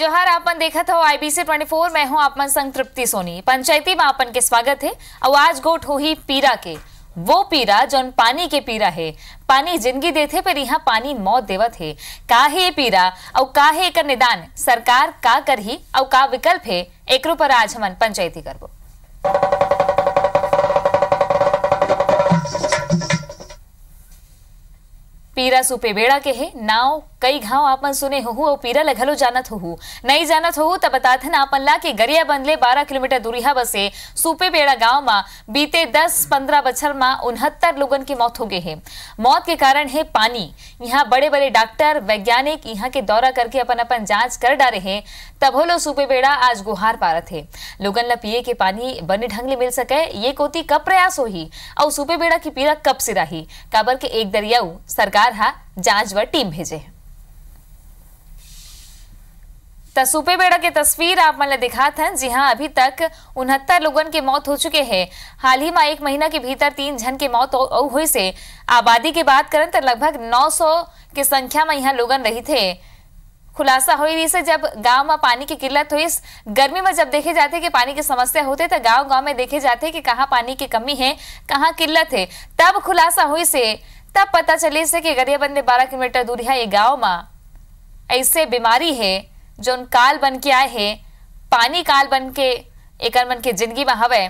जोहार आपन देखा था IBC 24 में हूं आपन संग तृप्ति सोनी। पंचायती में आपन के स्वागत है। आवाज गोट हो ही पीरा के वो पीरा जौन पानी के पीरा है। पानी जिंदगी देथे पर यहाँ पानी मौत देवत है। काहे ये पीरा और काहे एकर निदान सरकार का करही और का विकल्प है, एकरो पर आज हमन पंचायती करबो। पीरा सुपे बेड़ा के है नाव कई घाव आपन सुने हो और पीरा लगलो जानत हो नहीं जानत हो तब बताथन आपन ला के गरिया बंदले 12 किलोमीटर दूरिया बसे सुपे बेड़ा गांव में बीते 10-15 बछर में 69 लोगन की मौत हो गए है। मौत के कारण है पानी। यहाँ बड़े बड़े डॉक्टर वैज्ञानिक यहाँ के दौरा करके अपन अपन जांच कर डारे हैं, तब हो लो सुपे बेड़ा आज गुहार पारत है लोगन ला पिए के पानी बने ढंग ले मिल सके। ये कोती कब प्रयास हो ही और सुपे बेड़ा की पीरा कब से रही काबर के एक दरियाऊ सरकार हा जांच व टीम भेजे। सुपे बेड़ा के तस्वीर आप मन दिखा था। जी हाँ, अभी तक 69 लोगन के मौत हो चुके हैं। हाल ही में एक महीना के भीतर 3 जन के मौत हुई से आबादी की बात करें तो लगभग 900 की संख्या में यहाँ लोगन रही थे। खुलासा हुई रही से जब गांव में पानी की किल्लत हुई, गर्मी में जब देखे जाते कि पानी की समस्या होते तो गांव गांव में देखे जाते कि कहाँ पानी की कमी है, कहाँ किल्लत है। तब खुलासा हुई से तब पता चले से कि गरिया बंदे 12 किलोमीटर दूर है ये गांव में ऐसे बीमारी है जो काल बन के आए है। पानी काल बन के एक मन के जिंदगी में हवे।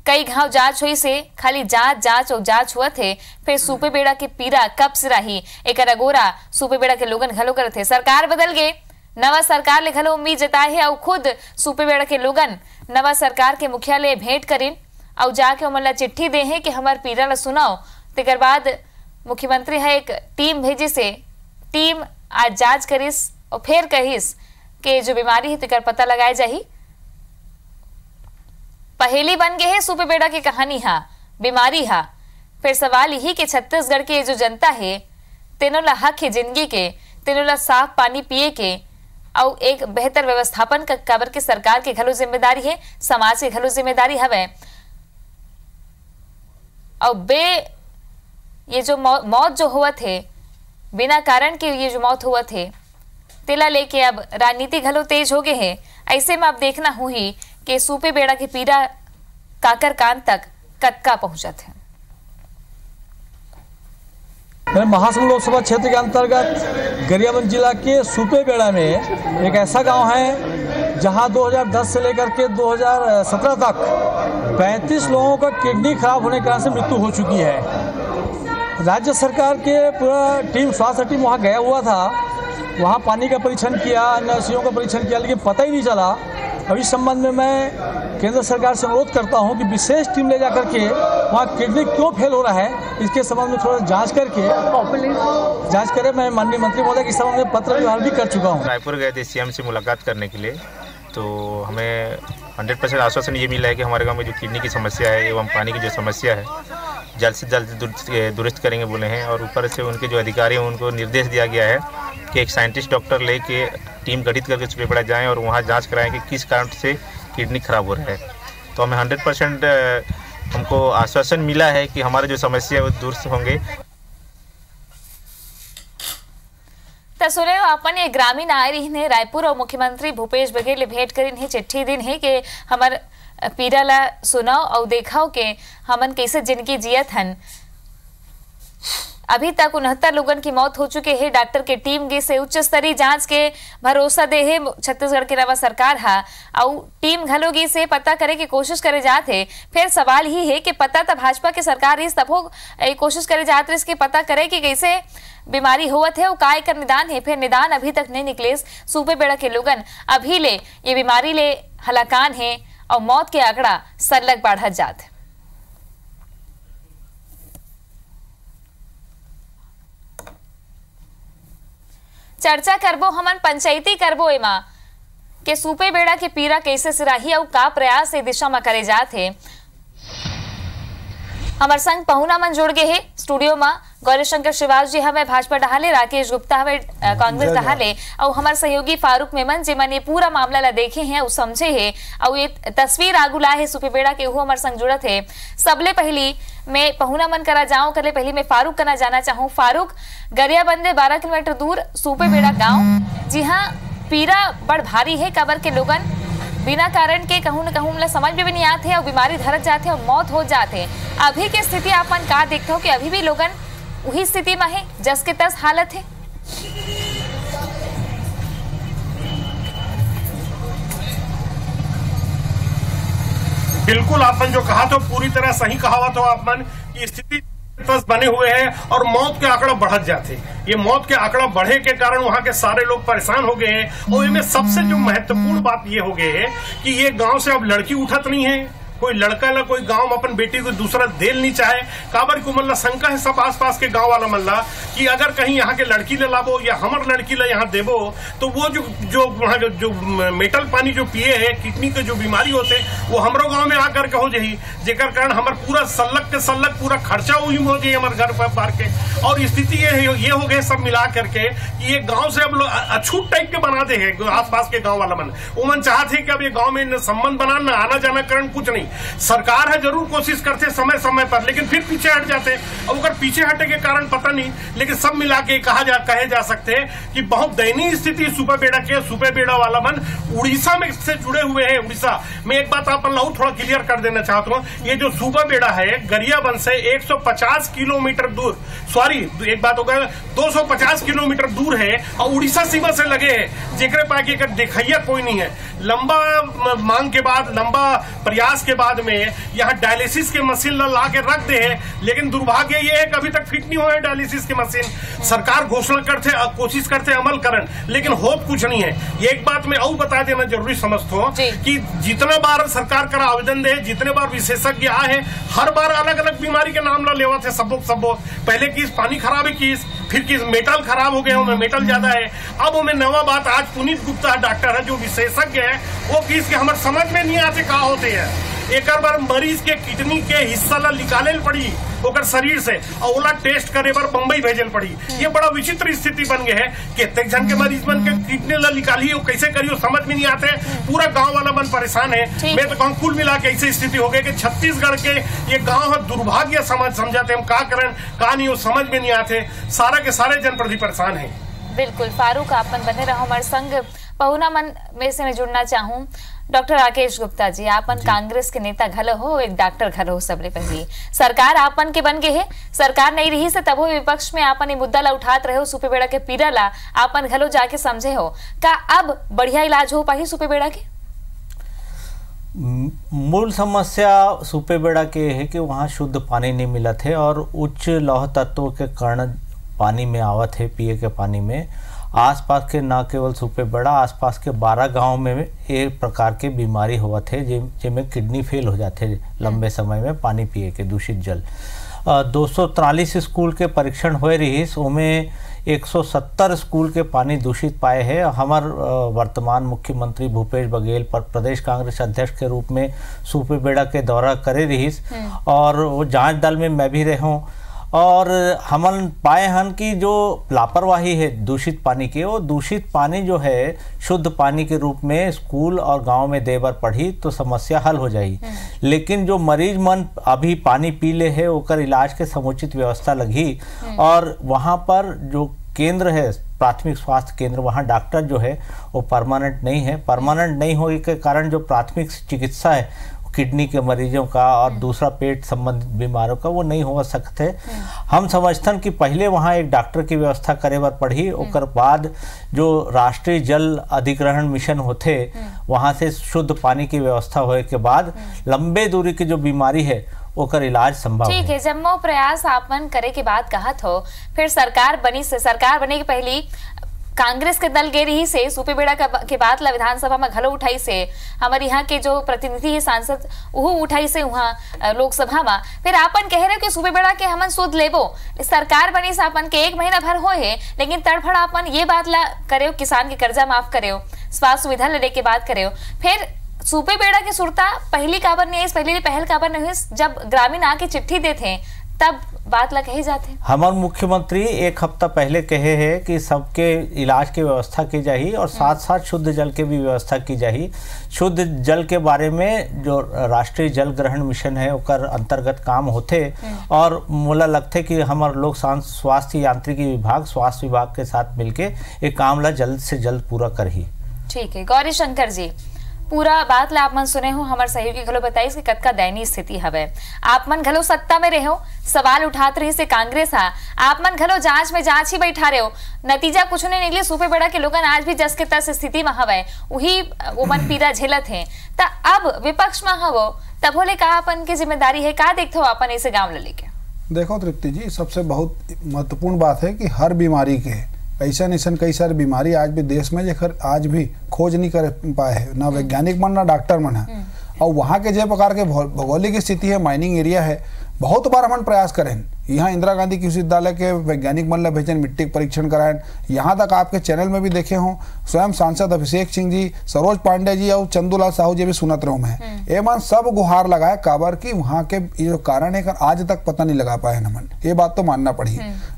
कई घाव जांच हुई से खाली जांच हुआ थे। फिर सुपे बेड़ा के पीरा कब से रही एक अगोरा सुपे बेड़ा के लोगन घलो कर थे। सरकार बदल गए, नवा सरकार ले घलो उम्मीद जताए है और खुद सुपे बेड़ा के लोगन नवा सरकार के मुख्यालय भेंट करें और जाके उमला चिट्ठी दे है कि हमार पीरा ला सुनाओ। तेकर बाद मुख्यमंत्री है एक टीम भेजी से टीम आज जांच करिस और फिर कहिस कि जो बीमारी है तेकर पता लगाए जाही। पहेली बन गए है सुपे बेड़ा की कहानी हा बीमारी हा। फिर सवाल यही कि छत्तीसगढ़ की जो जनता है तेनों ला हक है जिंदगी के, तेनों ला साफ पानी पिए के और एक बेहतर व्यवस्थापन का काबर के सरकार के घलो जिम्मेदारी है, समाज के घलो जिम्मेदारी हवे। और ये जो मौत जो हुआ थे बिना कारण के ये जो मौत हुआ थे तेला लेके अब राजनीति घलो तेज हो गए हैं। ऐसे में अब देखना हुई कि सुपे बेड़ा की पीड़ा काकर कान तक कतका पहुंचत है। महासमुंद लोकसभा क्षेत्र के अंतर्गत गरियाबंद जिला के सुपे बेड़ा में एक ऐसा गांव है जहां 2010 से लेकर के 2017 तक 35 लोगों का किडनी खराब होने के कारण से मृत्यु हो चुकी है। राज्य सरकार के पूरा टीम स्वास्थ्य टीम वहां गया हुआ था, वहाँ पानी का परीक्षण किया, नर्सियों का परीक्षण किया, लेकिन पता ही नहीं चला। अब इस संबंध में मैं केंद्र सरकार से अनुरोध करता हूँ कि विशेष टीम ले जा करके वहाँ किडनी क्यों फेल हो रहा है इसके संबंध में थोड़ा जांच करे। मैं माननीय मंत्री महोदय के संबंध में पत्र व्यवहार भी कर चुका हूँ। रायपुर गए थे CM से मुलाकात करने के लिए, तो हमें 100% आश्वासन ये मिला है कि हमारे गाँव में जो किडनी की समस्या है एवं पानी की जो समस्या है जल्द से जल्द दुरुस्त करेंगे बोले हैं। और ऊपर से उनके जो अधिकारी हैं उनको निर्देश दिया गया है कि एक साइंटिस्ट डॉक्टर लेके टीम गठित करके सुपे बेड़ा जाएं और वहां जांच कराएं कि किस कारण से किडनी खराब हो रहा है। तो हमें 100% हमको आश्वासन मिला है कि हमारे जो समस्या है वो दुरुस्त होंगे। तसुरे अपन ये ग्रामीण आए रही ने रायपुर और मुख्यमंत्री भूपेश बघेल भेंट करीन है, चिट्ठी दिन है कि हमार पीरा ला सुनाओ और देखाओ के हमन कैसे जिंदगी जियत हन। अभी तक 69 लोगन की मौत हो चुके हैं। डॉक्टर के टीम गे से उच्च स्तरीय जांच के भरोसा दे है छत्तीसगढ़ के नवा सरकार हा और टीम घलोगी से पता करे की कोशिश करे जाते। फिर सवाल ही है कि पता तो भाजपा के सरकार इस तब कोशिश करे जाते इसके पता करे कि कैसे बीमारी हुआ थे और काय कर निदान है। फिर निदान अभी तक नहीं निकले। सुपे बेड़ा के लोगन अभी ले ये बीमारी ले हलाकान है और मौत के आंकड़ा सरलग बढ़त जात। चर्चा करबो हमन पंचायती करबो एमा के सुपे बेड़ा के पीरा कैसे सिराही और का प्रयास इस दिशा में करे जाते। हमारे संग पहुना मन जुड़ गए है स्टूडियो में गौरीशंकर श्रीवास जी हमें भाजपा डहाले, राकेश गुप्ता हमें कांग्रेस डहाले और हमारे सहयोगी फारूक मेमन जिमन ये पूरा मामला ला देखे हैं और समझे है और ये तस्वीर आगू ला है सुपे बेड़ा के वो हमारे संग जुड़त है। सबले पहली मैं पहुना मन करा जाऊं करे पहले मैं फारूक करना जाना चाहूँ। फारूक, गरियाबंद 12 किलोमीटर दूर सुपे बेड़ा गाँव, जी हाँ पीड़ा बड़ भारी है। कबर के लोगन बिना कारण के कहूँ न कहूँ समझ में भी नहीं आते और बीमारी धरत जाते और मौत हो जाते। अभी की स्थिति आपन का देखते हो कि अभी भी लोगन वही स्थिति में है, जस के तस हालत है? बिल्कुल, आपने जो कहा तो पूरी तरह सही कहा तो आपन की स्थिति बने हुए हैं और मौत के आंकड़ा बढ़त जाते। ये मौत के आंकड़ा बढ़े के कारण वहां के सारे लोग परेशान हो गए हैं। और इनमें सबसे जो महत्वपूर्ण बात ये हो गई है कि ये गांव से अब लड़की उठत नहीं है। कोई लड़का ला कोई गांव में अपन बेटी को दूसरा देल नहीं चाहे। काबर को मल्ला शंका है सब आसपास के गांव वाला मल्ला कि अगर कहीं यहाँ के लड़की ले लाबो या हमार लड़की ला यहाँ देबो तो वो जो वहाँ जो मेटल पानी जो पिए है, किडनी के जो बीमारी होते वो हमरो गांव में आकर के हो जाही, जेकर कारण हमार पूरा सल्लक के सल्लक पूरा खर्चा वही हो जाए हमारे घर पर बार के। और स्थिति ये हो गए सब मिला करके कि ये गाँव से अब लोग अछूत टाइप के बना दे है आसपास के गाँव वाला मन। वो मन चाहते है कि अब ये गाँव में संबंध बनाना आना जाना करण कुछ नहीं। सरकार है जरूर कोशिश करते समय समय पर, लेकिन फिर पीछे हट जाते। अब अगर पीछे हटे के कारण पता नहीं, लेकिन सब मिला के कहे जा सकते हैं कि बहुत दयनीय स्थिति सुपेबेड़ा के। सुपेबेड़ा वाला मन उड़ीसा में से जुड़े हुए हैं। उड़ीसा में एक बात आप लोग थोड़ा क्लियर कर देना चाहता हूँ, ये जो सुपेबेड़ा है गरियाबंद से 150 किलोमीटर दूर, सॉरी एक बात होगा 250 किलोमीटर दूर है और उड़ीसा सीमा से लगे है, जेकरे पाके देखिया कोई नहीं है। लंबा मांग के बाद, लंबा प्रयास के बाद में यहाँ डायलिसिस के मशीन ला के रख दे है, लेकिन दुर्भाग्य ये है कि अभी तक फिट नहीं हुआ है डायलिसिस के मशीन। सरकार घोषणा करते कोशिश करते अमल करन, लेकिन होप कुछ नहीं है। एक बात मैं और बता देना जरूरी समझता हूँ कि जितना बार सरकार का आवेदन दे, जितने बार विशेषज्ञ आए हैं, हर बार अलग अलग बीमारी के नाम ला लेवा थे सबो। पहले की पानी खराब है की, फिर की मेटल खराब हो गया, मेटल ज्यादा है। अब हमें नवा बात आज पुनीत गुप्ता डॉक्टर है जो विशेषज्ञ है, वो किस के हमारे समझ में नहीं आते का होते हैं। एक बार मरीज के किडनी के हिस्सा ला निकाले पड़ी ओकर शरीर से और ओला टेस्ट करे बार बम्बई भेजल पड़ी। ये बड़ा विचित्र स्थिति बन गए है। कितने जन के मरीज बन के किडनी ला निकाली हो कैसे करियो समझ में नहीं आते। पूरा गांव वाला मन परेशान है। मैं तो कहूँ कुल मिला के ऐसी स्थिति हो गई कि छत्तीसगढ़ के ये गांव है दुर्भाग्य समझाते हम का करें का नहीं, समझ में नहीं आते। सारा के सारे जनप्रति परेशान है। बिल्कुल फारूक, आप बने रहो हमारे संग। पहुना मन में से मैं जुड़ना चाहूँ डॉक्टर राकेश गुप्ता जी, आपन कांग्रेस के नेता घलो हो, एक डॉक्टर घलो हो। सबले पहले सरकार आपन के बन गए है, सरकार नहीं रही से तब विपक्ष में आपन मुद्दा ला उठात रहे हो, सुपेबेड़ा के पीड़ा ला आपन घलो जाके समझे हो। का अब बढ़िया इलाज हो पाही सुपेबेड़ा के? मूल समस्या सुपेबेड़ा के है कि वहाँ शुद्ध पानी नहीं मिला थे और उच्च लौह तत्व के कारण पानी में आवत है पिए के पानी में। आसपास के न केवल सुपेबेड़ा, आसपास के 12 गांव में एक प्रकार के बीमारी हुआ थे जिनमें किडनी फेल हो जाते लंबे समय में पानी पिए के दूषित जल। 243 स्कूल के परीक्षण हुए रही, उसमें 170 स्कूल के पानी दूषित पाए हैं। हमार वर्तमान मुख्यमंत्री भूपेश बघेल पर प्रदेश कांग्रेस अध्यक्ष के रूप में सुपेबेड़ा के दौरा करे रही और वो जांच दल में मैं भी रहा हूँ। और हमन पाए हन कि जो लापरवाही है दूषित पानी के, वो दूषित पानी जो है शुद्ध पानी के रूप में स्कूल और गांव में देवर पढ़ी तो समस्या हल हो जाई। लेकिन जो मरीज मन अभी पानी पी ले है ओकर इलाज के समुचित व्यवस्था लगी। और वहाँ पर जो केंद्र है प्राथमिक स्वास्थ्य केंद्र, वहाँ डॉक्टर जो है वो परमानेंट नहीं है। परमानेंट नहीं होने के कारण जो प्राथमिक चिकित्सा है किडनी के मरीजों का और दूसरा पेट संबंधित बीमारों का वो नहीं हो सकते। हम समझतन कि पहले वहाँ एक डॉक्टर की व्यवस्था करे बर पड़ी, ओकर बाद जो राष्ट्रीय जल अधिग्रहण मिशन होते वहाँ से शुद्ध पानी की व्यवस्था होए के बाद लंबे दूरी की जो बीमारी है ओकर इलाज संभव है। ठीक है, जब प्रयास आपन करे के बाद कहा हो, फिर सरकार बने के पहली कांग्रेस के दल गे रही से सुपेबेड़ा के बाद ला विधानसभा में घलो उठाई से हमारे यहाँ के जो प्रतिनिधि है सांसद वो उठाई से वहाँ लोकसभा में। फिर आपन कह रहे हो कि सुपेबेड़ा के हमन सुध लेबो, सरकार बनी से आपन के 1 महीना भर हो है, लेकिन तड़फड़ आपन ये बात ला करे किसान के कर्जा माफ करे, स्वास्थ्य सुविधा लेने के बात करे। फिर सुपेबेड़ा की सुरता पहली काबर नहीं, पहली पहल काबर नहीं, जब ग्रामीण आके चिट्ठी देते तब बात ला कही जाते। हमारे मुख्यमंत्री 1 हफ्ता पहले कहे हैं कि सबके इलाज की व्यवस्था की जाए और साथ साथ शुद्ध जल की भी व्यवस्था की जाए। शुद्ध जल के बारे में जो राष्ट्रीय जल ग्रहण मिशन है ओकर अंतर्गत काम होते और मोला लगते कि हमारे लोग स्वास्थ्य यांत्रिकी विभाग स्वास्थ्य विभाग के साथ मिलके एक काम ला जल्द से जल्द पूरा करही। ठीक है गौरी शंकर जी, पूरा बात ला आप मन सुने हो, हमारे सहयोगी घलो बताइए कि कद का दयनीय स्थिति हवे। आप मन घलो सत्ता में रहे हो, सवाल उठात रही से कांग्रेस हा, आप मन घलो जांच में जांच ही बैठा रहे हो, नतीजा कुछ नहीं निकले। सुपेबेड़ा के लोगन आज भी जस के तस स्थिति में हवे, वही उमन पीड़ा झेलत है। त अब विपक्ष में हवो तब बोले का अपन की जिम्मेदारी है, का देखते हो अपन इसे गाँव ले लेके? देखो तृप्ति जी, सबसे बहुत महत्वपूर्ण बात है कि हर बीमारी के ऐसा कई सारी बीमारी आज भी देश में जेकर आज भी खोज नहीं कर पाए है, ना वैज्ञानिक मन ना डॉक्टर मन है। और वहाँ के जो प्रकार के भौगोलिक स्थिति है, माइनिंग एरिया है, बहुत बार हम प्रयास करें। यहाँ इंदिरा गांधी कृषि विश्वविद्यालय के वैज्ञानिक मन ला भेजन, मिट्टी परीक्षण कराएं। यहाँ तक आपके चैनल में भी देखे हों, स्वयं सांसद अभिषेक सिंह जी, सरोज पांडे जी और चंदूलाल साहू जी भी सुनत रहो मैं, ये मन सब गुहार लगाए काबर की वहाँ के जो कारण है आज तक पता नहीं लगा पाए नमन, ये बात तो मानना पड़ी।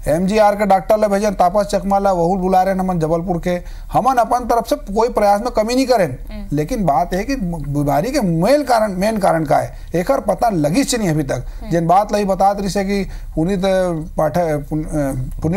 MGR के डॉक्टर ला भेजन, तापस चकमा ला वहू बुला रहे नमन जबलपुर के, हमन अपन तरफ से कोई प्रयास में कमी नहीं करें। लेकिन बात है कि बीमारी के मेन कारण का है, एक पता लगी नहीं अभी तक। जिन बात लाई बता रही से कि पुनीत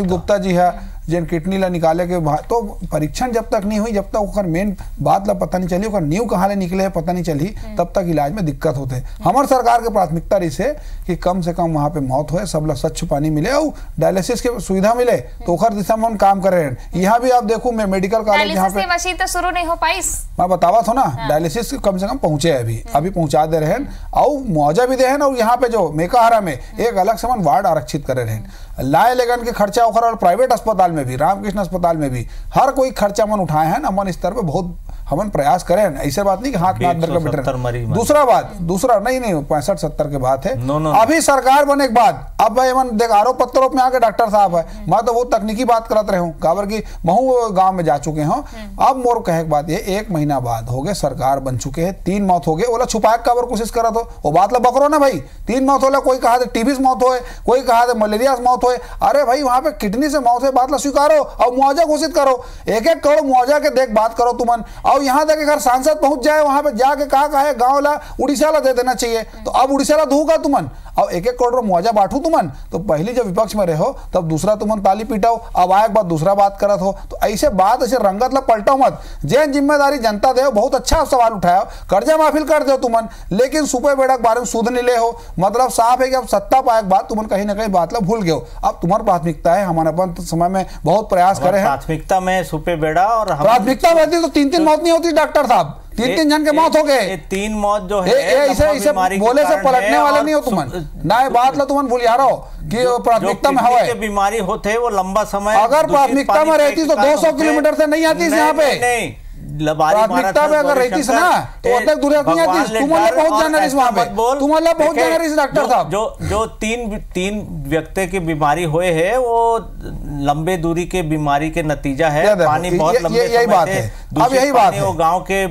गुप्ता जी है जिन किडनी ला निकाले के बाद, तो परीक्षण जब तक नहीं हुई, जब तक मेन बात ला पता नहीं चली, नींव कहाँ ले निकले है पता नहीं चली, तब तक इलाज में दिक्कत होते। हमारे सरकार के प्राथमिकता रही से कि कम से कम वहाँ पे मौत हो, सब लोग स्वच्छ पानी मिले और डायलिसिस की सुविधा मिले, तो ओखर दिशा में हम काम कर रहे हैं। यहाँ भी आप देखो मेडिकल कॉलेज यहाँ पे मशीन तो शुरू नहीं हो पाई, मैं बतावा था ना, डायलिसिस कम से कम पहुंचे अभी पहुंचा दे रहे हैं और मुआवजा भी दे हैं। और यहाँ पे जो मेकाहारा में एक अलग से वार्ड आरक्षित कर रहे हैं, लाए लेगन के खर्चा ओखर और प्राइवेट अस्पताल में भी, रामकृष्ण अस्पताल में भी हर कोई खर्चा मन उठाए हैं। अपन स्तर पे बहुत हमन प्रयास करें, ऐसे बात नहीं कि हाथ में धर के बैठे। दूसरा नहीं 65-70 के बात है। अभी सरकार बने के बाद अब भाई देख आरोप पत्रों में आके डॉक्टर साहब है, मैं तो बहुत तकनीकी बात करत रहे हूँ, काबर की महू गांव में जा चुके हूँ। अब मोर कहे के बात ये 1 महीना बाद हो गए सरकार बन चुके हैं, 3 मौत हो गए, ओला छुपाए काबर कोशिश करत हो, वो बात ला बकरो ना भाई। 3 मौत होला, कोई कहा टीबी से मौत होए, कोई कहा मलेरिया से मौत होए, अरे भाई वहां पे किडनी से मौत है, बात ला स्वीकारो और मुआवजा घोषित करो, 1-1 करोड़ मुआवजा के देख बात करो तुमन। और यहाँ तक अगर सांसद पहुंच जाए वहां पे जाके कहा है गांव ला उड़ीसा ला दे देना चाहिए, तो अब उड़ीसा ला दूंगा तुमन और 1-1 करोड़ मुआवजा बांटू तुमन। तो पहली जब विपक्ष में रहो तब दूसरा तुमन ताली पीटाओ, अब आए बाद दूसरा बात करत हो, तो ऐसे बात ऐसे रंगत ला पलटो मत। जैन जिम्मेदारी जनता दे, बहुत अच्छा सवाल उठाया, कर्जा माफी कर दो तुमन, लेकिन सुपेबेड़ा के बारे में सुध नहीं ले हो। मतलब साफ है कि अब सत्ता पाए के बाद तुमन कहीं ना कहीं बात ला भूल गए हो। अब तुम्हारी प्राथमिकता है, हमारे अपन समय में बहुत प्रयास करे हैं, प्राथमिकता में सुपेबेड़ा और प्राथमिकता रहती तो 3-3 मौत नहीं होती डॉक्टर साहब, 3-3 जन के मौत हो गए। 3 मौत जो है ऐसे बोले से पलटने वाले नहीं हो तुमन, ना ये बात ला तुमन भूलिया रहो कि प्राथमिकता में हवा है। बीमारी होते है वो लंबा समय, अगर प्राथमिकता में रहती तो 200 किलोमीटर से नहीं आती यहाँ पे। प्राथमिकता में अगर रहती ना तो तक दूर नहीं आती, तुम्हारे पहुंच जाना इस वहां पे, तुम्हारे पहुंच जाना इस डॉक्टर साहब। जो तीन व्यक्ति की बीमारी हुए है वो लंबे दूरी के बीमारी के नतीजा है। पानी बहुत लंबे यही बात है, अब यही बात है, वो गांव के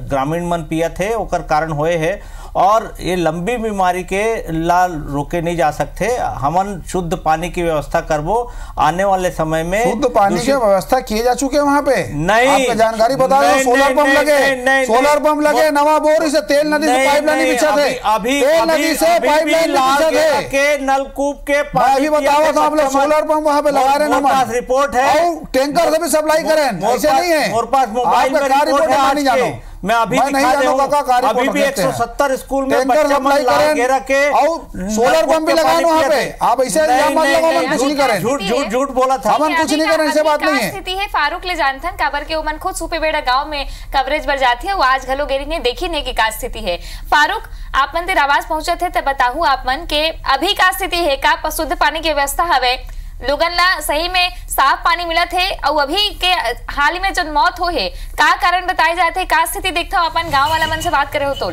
ग्रामीण मन पिया थे ओकर कारण हुए है, और ये लंबी बीमारी के लाल रोके नहीं जा सकते। हमन शुद्ध पानी की व्यवस्था करबो, आने वाले समय में शुद्ध पानी की व्यवस्था किए जा चुके हैं वहां पे। नहीं आपको जानकारी बता दो, सोलर पंप लगे, नवा बोर से तेल नदी से पाइपलाइन बिछा थे, अभी नदी से पाइपलाइन बिछा थे, नलकूप के अभी बताओ तो आप लोग सोलर पंप वहां पे लगा रहे हैं, रिपोर्ट है, टैंकर से भी सप्लाई करें, ऐसे नहीं है। मेरे पास मोबाइल में रिपोर्ट है, नहीं जानो, मैं अभी दिखा दूंगा, अभी भी 170 स्कूल में बच्चे मन घेरा के और सोलर पंप भी लगाए वहां पे। आप ऐसे कुछ नहीं करें, झूठ बोला था, हम कुछ नहीं करें, ऐसे बात नहीं है। स्थिति है फारूक ले जानथन काबर के उमन खुद सुपेबेड़ा गांव में कवरेज बर जाती है, वो आज घलो गेरी ने देखी नहीं कि का स्थिति है। फारूक आप मन तेरा आवाज पहुंचे थे तब बताहू आप मन के अभी का स्थिति है, का शुद्ध पानी की व्यवस्था हवे, लोगन ला सही में साफ पानी मिला थे, और अभी के हाल ही में जो मौत हो है का कारण बताए जाते, का स्थिति देखता हो अपन गांव वाला मन से बात करे हो तो?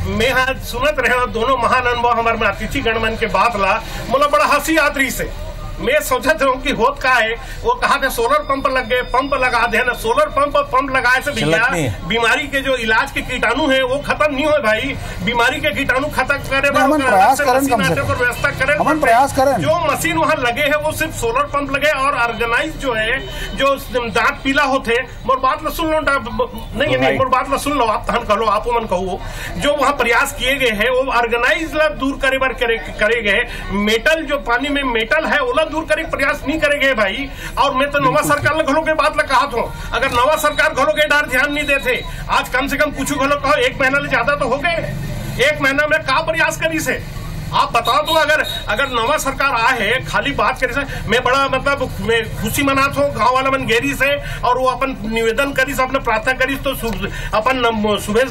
मैं आज सुनत रहे दोनों महान अनुभव हमारे में अतिथि गणमन के बात ला, मोला बड़ा हंसी आत रही से मैं सोचा था कि होत का है, वो कहा था सोलर पंप लग गए, पंप लगा दे ना, सोलर पंप लगाए से भैया बीमारी के जो इलाज के कीटाणु है वो खत्म नहीं हो भाई। बीमारी के कीटाणु खत्म करे व्यवस्था करें, प्रयास करें। जो मशीन वहाँ लगे है वो सिर्फ सोलर पंप लगे और ऑर्गेनाइज जो है जो दांत पीला होते, मोर बात न सुन लो, नहीं मोर बात न सुन लो, आप तहन कहो, आप मन कहो, जो वहाँ प्रयास किए गए हैं वो ऑर्गेनाइज दूर करे बार करे गए, मेटल जो पानी में मेटल है ओला दूर करे प्रयास नहीं करे गए भाई। और मैं तो नवा सरकार घलो के बात लगा कहा था, अगर नवा सरकार घलो के डार ध्यान नहीं देते, आज कम से कम कुछ घलो कहो 1 महीना ले ज्यादा तो हो गए, 1 महीना में का प्रयास करी से आप बताओ। तो अगर नवा सरकार आए है खाली बात करे से मैं बड़ा मतलब मैं खुशी मनाता हूँ गांव वाला मन गेरी से, और वो अपन निवेदन करी से अपने प्रार्थना करी तो अपन भूपेश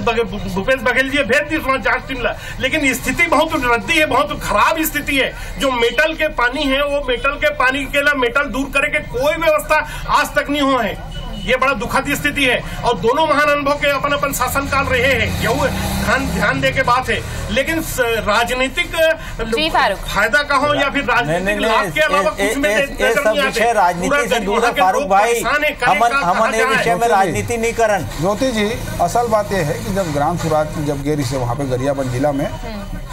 बघेल जी भेज दी जांच टीम ला, लेकिन स्थिति बहुत रद्दी है, बहुत खराब स्थिति है। जो मेटल के पानी है वो मेटल के पानी के लिए मेटल दूर करे के कोई व्यवस्था आज तक नहीं हुआ है, ये बड़ा दुखद स्थिति है। और दोनों महान अनुभव के अपन अपन शासनकाल रहे हैं, क्यों ध्यान दे के बात है, लेकिन राजनीतिक फायदा का हो या फिर राजनीतिक लाभ के अलावा कुछ में राजनीति से दूर है फारूक भाई, हम ये विषय में राजनीति नहीं करन। ज्योति जी, असल बात यह है कि जब ग्राम स्वराज जब गेरी से वहाँ पे गरियाबंद जिला में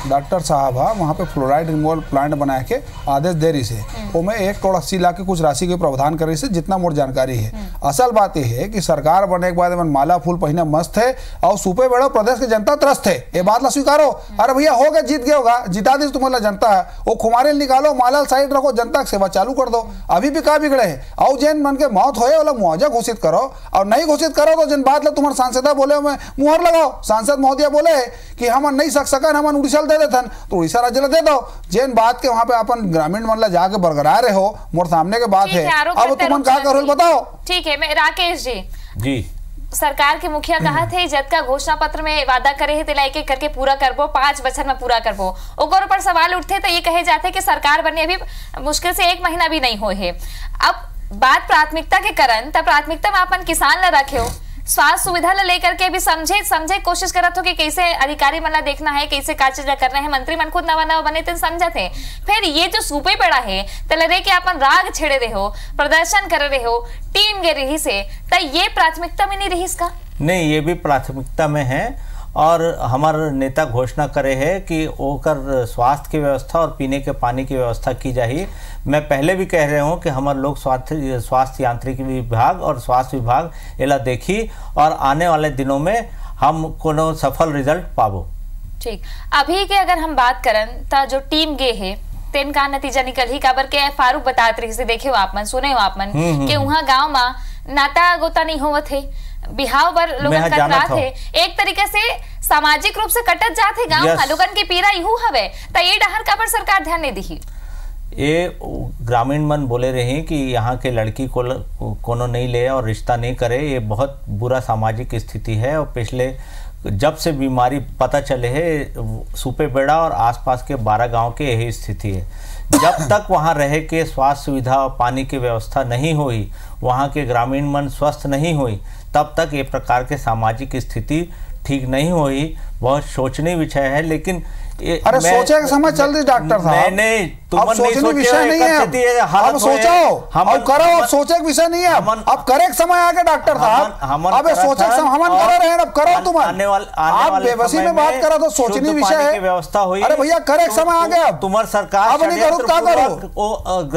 डॉक्टर साहब वहाँ पे फ्लोराइड रिमूवल प्लांट बना के आदेश दे रही से, वो मैं 1 करोड़ 80 लाख की कुछ राशि के प्रावधान कर रही से, जितना मोर जानकारी है। असल बात यह है कि सरकार बनने के बाद माला फूल पहने मस्त है और सूपे बेड़ो प्रदेश की जनता त्रस्त है, ये बात ला स्वीकारो। अरे भैया हो गए, जीत गए होगा, जिता दी तुम्हारा जनता है, वो खुमारे निकालो, माला साइड रखो, जनता की सेवा चालू कर दो। अभी भी का बिगड़े है, और जिन मन के मौत होए वाला मुआवजा घोषित करो, और नहीं घोषित करो तो जिन बात ला तुम्हारे सांसद बोले मुहर लगाओ। सांसद महोदय बोले कि हम नहीं सकन, हम उड़ीसा दे देथन, तो उड़ीसा राज्य दे दो। जिन बात के वहाँ पे अपन ग्रामीण मन ला जाके बरकरार रहे हो, मोर सामने के बात है, अब तुम क्या करो बताओ। ठीक है, मैं राकेश जी सरकार के मुखिया कहा थे जद का घोषणा पत्र में वादा करे है तिला एक करके पूरा करबो, 5 बछर में पूरा करबो, ओकर ऊपर सवाल उठते तो ये कहे जाते कि सरकार बनने अभी मुश्किल से 1 महीना भी नहीं हुए है। अब बात प्राथमिकता के करन, तब प्राथमिकता में अपन किसान ला रखे हो, स्वास्थ्य सुविधा ला लेकर के भी समझे कोशिश करत हो कि कैसे अधिकारी मन ला देखना है, कैसे का चीज करना है। मंत्री मन खुद नवा बने थे समझत है, फिर ये जो सूपे पड़ा है तलरे के अपन राग छेड़े रहे हो, प्रदर्शन कर रहे हो, टीम गे रही से, तो ये प्राथमिकता में नहीं रही इसका? नहीं, ये भी प्राथमिकता में है, और हमारे नेता घोषणा करे है कि ओकर स्वास्थ्य की व्यवस्था और पीने के पानी की व्यवस्था की जाए। मैं पहले भी कह रहे हूँ कि हमारे लोग स्वास्थ्य यांत्रिकी विभाग और स्वास्थ्य विभाग एला देखी, और आने वाले दिनों में हम कोनो सफल रिजल्ट पाबो। ठीक, अभी के अगर हम बात करन तो जो टीम गे है तेन का नतीजा निकल ही काबर के फारूक बतात रही से, देखे हो आप मन, सुने हो आप मन कि वहाँ गाँव में नाता गोता नहीं होवत है, बिहाव बर लोगन कटरात है, एक तरीके से सामाजिक रूप से कटत जात है गांव में, लोगन के पीड़ा इहू हवे, तो ये डहर का पर सरकार ध्यान नहीं दी। ये ग्रामीण मन बोले रहे कि यहाँ के लड़की को कोनो नहीं ले और रिश्ता नहीं करे, ये बहुत बुरा सामाजिक स्थिति है। और पिछले जब से बीमारी पता चले है सूपे बेड़ा और आसपास के 12 गांव के यही स्थिति है। जब तक वहाँ रहे के स्वास्थ्य सुविधा और पानी की व्यवस्था नहीं हुई, वहाँ के ग्रामीण मन स्वस्थ नहीं हुई, तब तक ये प्रकार के सामाजिक स्थिति ठीक नहीं हुई। बहुत सोचनीय विषय है, लेकिन अरे सोचे का समय चल रही डॉक्टर साहब, नहीं अब सोचने विषय नहीं है, अब सोचो, अब करो, अब सोचे का विषय नहीं है, अब करे एक समय आगे डॉक्टर साहब, अब सोचे हम करे रहे, अब करो तुम, आप बेबसी में बात करो तो सोचनी विषय है, व्यवस्था हुई। अरे भैया करे एक समय आगे, अब तुम्हारी सरकार अब नहीं करूँ क्या करो,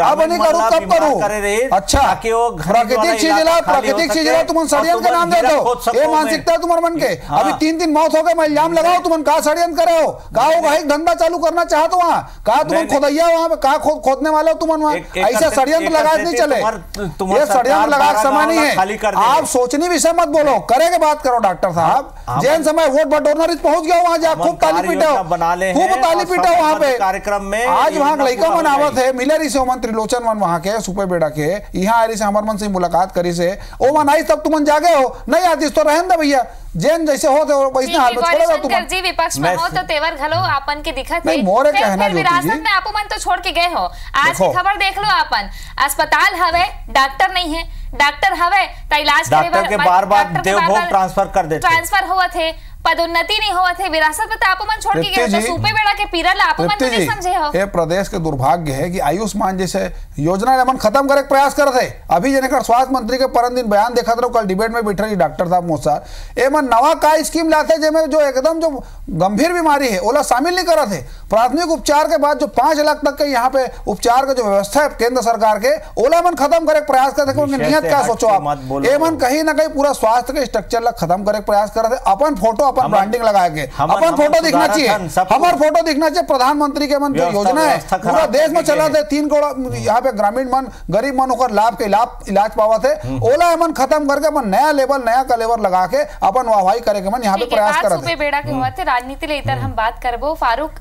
अब नहीं करूँ कब करूँ। अच्छा, प्राकृतिक चीज ला, प्राकृतिक चीज ला, तुम षड्यंत्र के नाम दे दो, ये मानसिकता है तुम्हारे मन के। अभी 3 मौत हो गए, मैं इल्जाम लगाओ, तुम का षड्यंत्र करे हो, का धंधा चालू करना चाहते हो, वहाँ कहा तुम खोदैया, वहाँ पे कहा खोदने वाले हो तुम, वहाँ ऐसा षड्यंत्र लगाए नहीं चले, ये षड्यंत्र लगाए समय नहीं है। आप सोचनी विषय मत बोलो, करेंगे बात करो डॉक्टर साहब। जैन समय वोट बटोरना पहुंच गया वहाँ, जा खूब ताली पीटो, खूब ताली पीटो वहाँ पे कार्यक्रम में। आज वहाँ लड़का मन आवत है, मिले रही से ओमन त्रिलोचन मन वहाँ के सूपे बेड़ा के, यहाँ आ रही से हमारे मन से मुलाकात करी से, ओ मन आई तब तुम जागे हो, नहीं आती तो रहन दे भैया, जैन जैसे हो तो वैसे हाल में छोड़ेगा तुम। जी विपक्ष में हो तो तेवर घलो आपन के दिखत है, मोरे कहना जो विरासत में आपो मन तो छोड़ के गए हो। आज की खबर देख लो, आपन अस्पताल हवे, डॉक्टर नहीं है, डॉक्टर हवे तो इलाज डॉक्टर के बार-बार देवभोग ट्रांसफर कर देते, ट्रांसफर हुआ थे, पदोन्नति नहीं हुआ थे, विरासत में आप मन छोड़ के गए तो सूपे बेड़ा के पीरा ला आप मन तो नहीं समझे हो। ये प्रदेश के दुर्भाग्य है कि आयुष्मान जैसे योजना मन खत्म करे प्रयास करते थे। अभी जने स्वास्थ्य मंत्री के परम दिन बयान देखा था, कल डिबेट में बैठ रही डॉक्टर साहब मोसार ए मन नवा का स्कीम लाते जिसमें जो एकदम जो गंभीर बीमारी है ओला शामिल नहीं करा थे। प्राथमिक उपचार के बाद जो 5 लाख तक के यहाँ पे उपचार का जो व्यवस्था है केंद्र सरकार के ओला मन खत्म करे प्रयास करते। उनकी नियत क्या सोचो आप, ए मन कहीं ना कहीं पूरा स्वास्थ्य के स्ट्रक्चर ला खत्म करे प्रयास कर रहे। अपन फोटो अपन ब्रांडिंग लगा के अपन फोटो दिखना चाहिए, हमारा फोटो दिखना चाहिए। प्रधानमंत्री के मन जो योजना है पूरा देश में चला थे, 3 करोड़ यहाँ पे ग्रामीण मन गरीब मन होकर लाभ के इलाज पावा थे। ओला मन खत्म करके अपन नया लेवल नया का लेवल लगा के अपन वाहवाही करे के मन यहाँ पे प्रयास कर रहे। बेड़ा के हुआ थे राजनीति ले इतर हम बात करबो। फारूक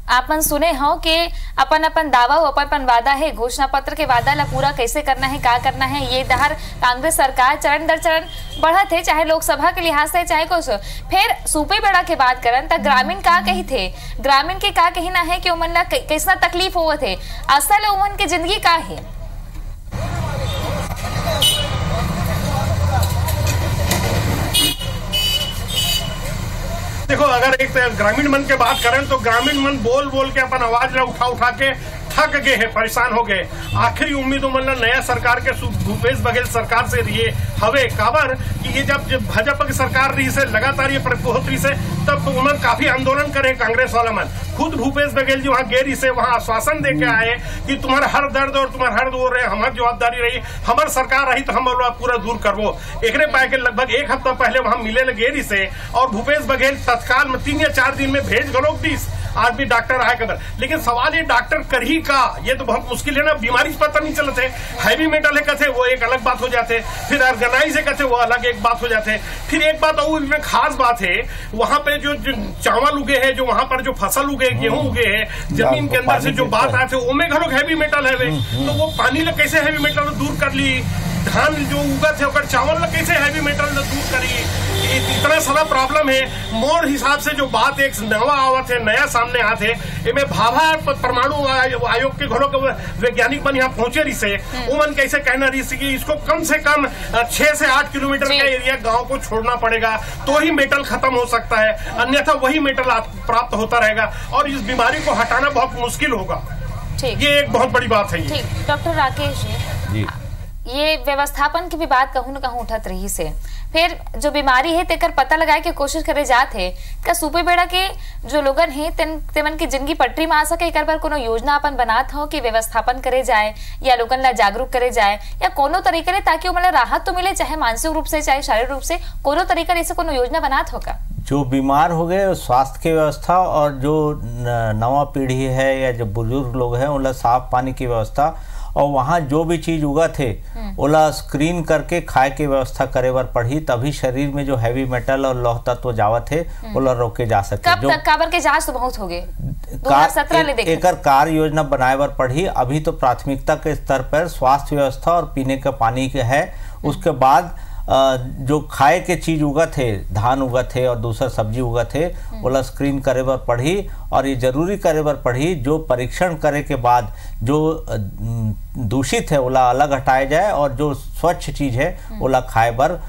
आपन सुने हो कि अपन अपन दावा हो अपन वादा है, घोषणा पत्र के वादा ला पूरा कैसे करना है, क्या करना है, ये दहर कांग्रेस सरकार चरण दर चरण बढ़त है, चाहे लोकसभा के लिहाज से चाहे कुछ। फिर सूपे बेड़ा के बात करन त ग्रामीण का कही थे, ग्रामीण के का कहना है कि उमन ला कैसा तकलीफ होवत है, असल उमन के जिंदगी का है। देखो अगर एक ग्रामीण मन के बात करें तो ग्रामीण मन बोल बोल के अपन आवाज ला उठा के थक गए हैं, परेशान हो गए। आखिरी उम्मीद उमन नया सरकार के भूपेश बघेल सरकार से रही हवे काबर कि ये जब भाजपा की सरकार रही से लगातार ये बहुत रही से तब उमन काफी आंदोलन करे कांग्रेस वाला मन। खुद भूपेश बघेल जी वहाँ गेरी से वहाँ आश्वासन दे के आए कि तुम्हारा हर दर्द और तुम्हारा हर दूर रहे, हमारी जवाबदारी रही, हमारी सरकार रही तो हम पूरा दूर करवो। एकरे पाए के लगभग 1 हफ्ता पहले वहाँ मिले गेरी से और भूपेश बघेल तत्काल में 3 या 4 दिन में भेज गलोक 20 आदमी डॉक्टर आए कबर। लेकिन सवाल ये डॉक्टर कर ही का, ये तो बहुत मुश्किल है ना। बीमारी से पता नहीं चलते, हैवी मेटल है कहते वो एक अलग बात हो जाते, फिर ऑर्गेनाइज है कहते वो अलग एक बात हो जाते। फिर एक बात और इसमें खास बात है, वहां पे जो चावल उगे है, जो वहां पर जो फसल उगे, गेहूं उगे है, जमीन के अंदर से जो बात आते उनमें घरों हैवी मेटल है, तो वो पानी ला कैसे हैवी मेटल दूर कर ली, धान जो उगा थे चावल ला कैसे हैवी मेटल दूर करी। इतना सारा प्रॉब्लम है। मोर हिसाब से जो बात एक नवा आवत है, नया सामने आते इनमें भाभा परमाणु आयोग के घरों के वैज्ञानिक बन यहाँ पहुंचे रही से उमन कैसे कहना रही कि इसको कम से कम 6 से 8 किलोमीटर का एरिया गांव को छोड़ना पड़ेगा तो ही मेटल खत्म हो सकता है, अन्यथा वही मेटल प्राप्त होता रहेगा और इस बीमारी को हटाना बहुत मुश्किल होगा। ये एक बहुत बड़ी बात है। डॉक्टर राकेश जी, ये व्यवस्थापन की भी बात कहूँ न कहूँ उठत रही से, फिर जो बीमारी है तेकर पता लगाए के कोशिश करे जात है का सूपे बेड़ा के जो लोगन है तेमन की जिंदगी पटरी में आ सके, एक पर कोनो योजना अपन बनात हो कि व्यवस्थापन करे जाए या लोगन ला जागरूक करे जाए या कोनो तरीके ले ताकि उमला राहत तो मिले, चाहे मानसिक रूप से चाहे शारीरिक रूप से, कोनो तरीका से कोनो योजना बनात होगा। जो बीमार हो गए स्वास्थ्य की व्यवस्था और जो नवा पीढ़ी है या जो बुजुर्ग लोग हैं उनला साफ पानी की व्यवस्था और वहाँ जो भी चीज उगा थे ओला स्क्रीन करके खाए की व्यवस्था करे बर पड़ी, तभी शरीर में जो हैवी मेटल और लौह तत्व जावत है ओला रोके जा सके। कब तक काबर के जांच तो बहुत हो गए 2017 ले देखे एकर कार्य योजना बनाए बर पड़ी। अभी तो प्राथमिकता के स्तर पर स्वास्थ्य व्यवस्था और पीने का पानी के है, उसके बाद जो खाए के चीज उगत है, धान उगत है और दूसरा सब्जी उगत है ओला स्क्रीन करे बर पड़ी और ये जरूरी करे बर पड़ी जो परीक्षण करे के बाद जो दूषित है ओला अलग हटाया जाए और जो स्वच्छ चीज है ओला खाए बर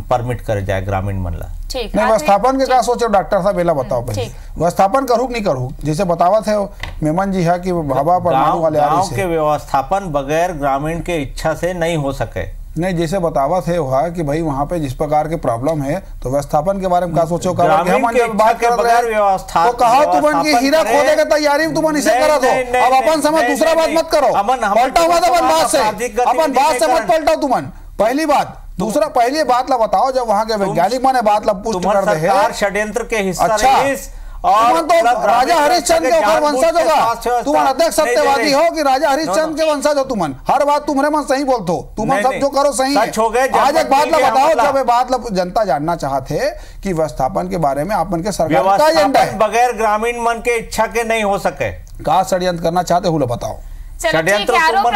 परमिट करे जाए ग्रामीण मन ला। नहीं व्यवस्थापन के क्या सोचे डॉक्टर साहब एला बताओ पहले व्यवस्थापन करूँ नहीं करूँ, जैसे बतावा थे मेमन जी है कि भाभा परमाणु वाले गाँव के व्यवस्थापन बगैर ग्रामीण के इच्छा से नहीं हो सके। नहीं जैसे बतावा थे वहाँ कि भाई वहाँ पे जिस प्रकार के प्रॉब्लम है तो व्यवस्थापन के बारे में क्या सोचो का बात कर रहे हैं तो कहा तुमन की हीरा खोदे की तैयारी तुमन इसे करा दो। अब अपन समय दूसरा बात मत करो, पलटाओ मत अपन बात से मत पलटाओ तुमन। पहली बात, दूसरा पहली बात ला बताओ जब वहाँ के वैज्ञानिक माने बात ला पुष्ट कर दे है षड्यंत्र के हिस्सा और तो राजा हरिश्चंद्र के वंशज होगा, तुम अध्यक्ष सत्यवादी हो कि राजा हरिश्चंद्र के वंशज हो, तुमन हर बात तुम्हारे मन सही बोलते हो, तुम सब जो करो सही है। आज एक बात ला बताओ, जब बात ला जनता जानना चाहते कि व्यवस्थापन के बारे में अपन के सरकार का एजेंडा है बगैर ग्रामीण मन के इच्छा के नहीं हो सके, का षड्यंत्र करना चाहते हो बताओ। आरोप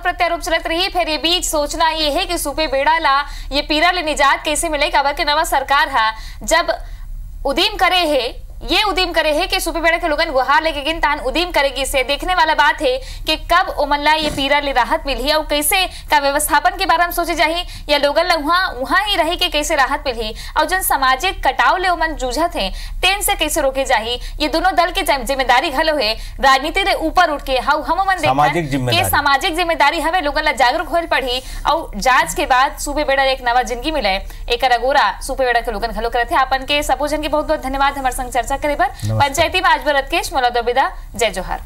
प्रत्यारोप चलत रही फिर ये बीच सोचना ये है कि सूपे बेड़ा ला ये पीरा ले निजात कैसे मिले, काबर के नवा सरकार है जब उदीम करे है ये उदीम करे है कि सुपे बेड़ा के लोगन गुहार लेके गिन तान उदीम करेगी। से देखने वाला बात है कि कब ओमनला ये पीरा ले राहत मिली और कैसे का व्यवस्थापन के बारे में सोचे जाही या लोगन ला वहां ही रही के कैसे राहत मिली और जन सामाजिक कटाव ले ओमन जूझत है तेन से कैसे रोके जाही। ये दोनों दल की जिम्मेदारी घलो है राजनीति रे ऊपर उठ के हम मन देखन सामाजिक जिम्मेदारी हवे लोगन ला जागरूक होल पड़ी और जांच के बाद सुपे बेड़ा एक नवा जिंदगी मिले एक अगोरा सुपे बेड़ा के लोगन घलो करथे। आपन के सबो जन के बहुत बहुत धन्यवाद हमारे संग चर्चा करे बर। पंचायती में आज बरत केश मोला दोबिदा जय जोहार।